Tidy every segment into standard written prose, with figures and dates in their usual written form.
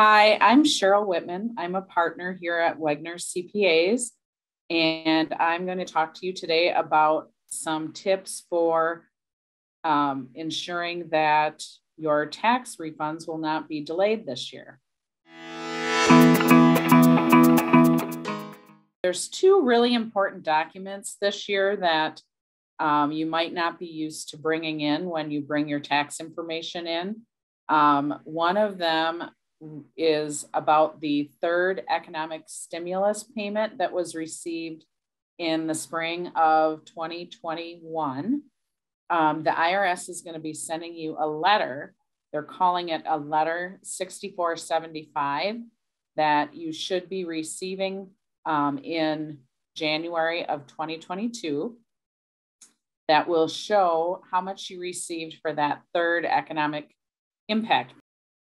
Hi, I'm Cheryl Wittmann. I'm a partner here at Wegner CPAs, and I'm going to talk to you today about some tips for ensuring that your tax refunds will not be delayed this year. There's two really important documents this year that you might not be used to bringing in when you bring your tax information in. One of them is about the third economic stimulus payment that was received in the spring of 2021. The IRS is going to be sending you a letter. They're calling it a letter 6475 that you should be receiving in January of 2022. That will show how much you received for that third economic impact.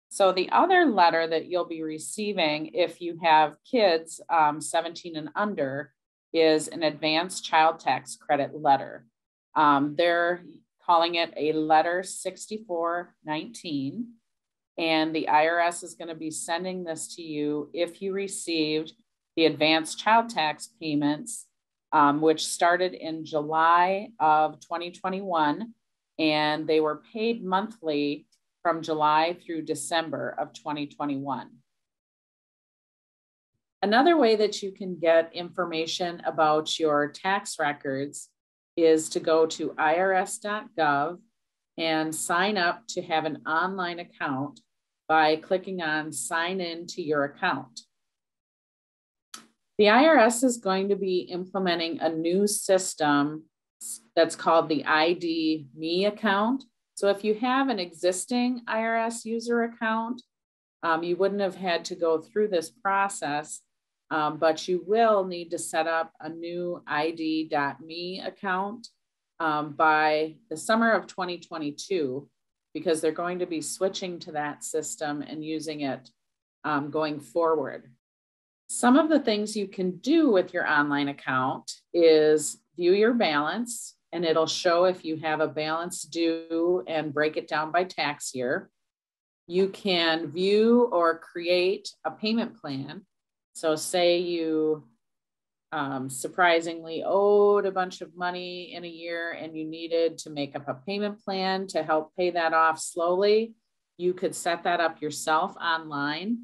So the other letter that you'll be receiving if you have kids 17 and under is an advanced child tax credit letter. They're calling it a letter 6419, and the IRS is going to be sending this to you if you received the advanced child tax payments, which started in July of 2021, and they were paid monthly from July through December of 2021. Another way that you can get information about your tax records is to go to irs.gov and sign up to have an online account by clicking on sign in to your account. The IRS is going to be implementing a new system that's called the ID Me account. So if you have an existing IRS user account, you wouldn't have had to go through this process, but you will need to set up a new ID.me account by the summer of 2022, because they're going to be switching to that system and using it going forward. Some of the things you can do with your online account is view your balance, and it'll show if you have a balance due and break it down by tax year. You can view or create a payment plan. So say you surprisingly owed a bunch of money in a year and you needed to make up a payment plan to help pay that off slowly. You could set that up yourself online,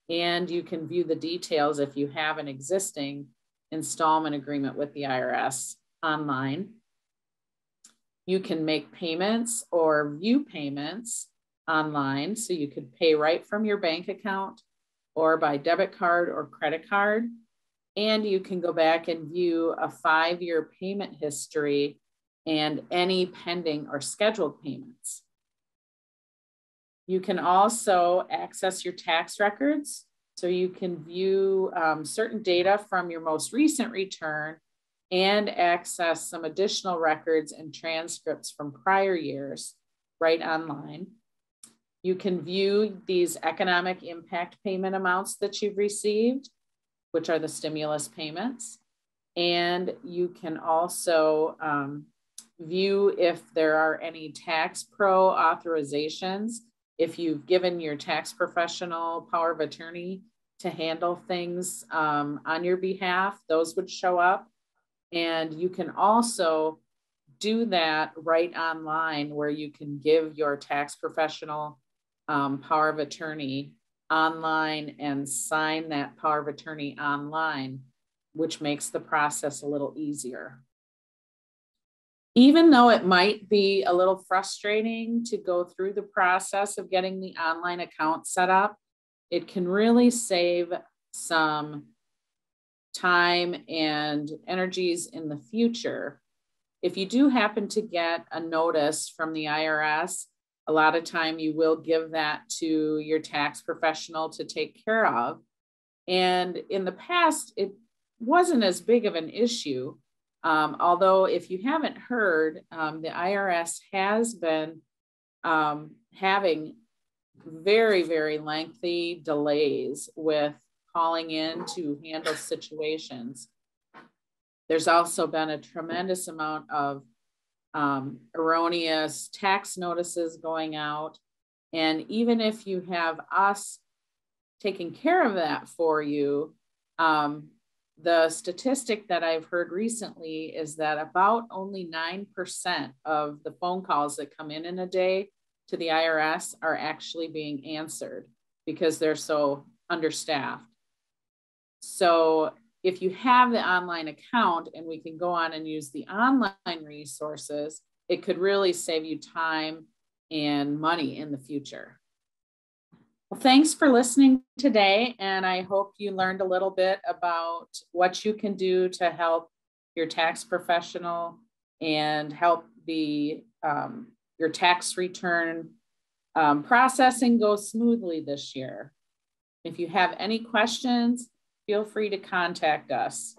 and you can view the details if you have an existing installment agreement with the IRS online. You can make payments or view payments online. So you could pay right from your bank account or by debit card or credit card. And you can go back and view a 5-year payment history and any pending or scheduled payments. You can also access your tax records. So you can view certain data from your most recent return and access some additional records and transcripts from prior years right online. You can view these economic impact payment amounts that you've received, which are the stimulus payments. And you can also view if there are any tax pro authorizations. If you've given your tax professional power of attorney to handle things on your behalf, those would show up. And you can also do that right online, where you can give your tax professional power of attorney online and sign that power of attorney online, which makes the process a little easier. Even though it might be a little frustrating to go through the process of getting the online account set up, it can really save some time and energies in the future. If you do happen to get a notice from the IRS, a lot of time you will give that to your tax professional to take care of. And in the past, it wasn't as big of an issue. Although if you haven't heard, the IRS has been having very, very lengthy delays with calling in to handle situations. There's also been a tremendous amount of erroneous tax notices going out. And even if you have us taking care of that for you, the statistic that I've heard recently is that about only 9% of the phone calls that come in a day to the IRS are actually being answered because they're so understaffed. So if you have the online account and we can go on and use the online resources, it could really save you time and money in the future. Well, thanks for listening today, and I hope you learned a little bit about what you can do to help your tax professional and help the your tax return processing go smoothly this year. If you have any questions, feel free to contact us.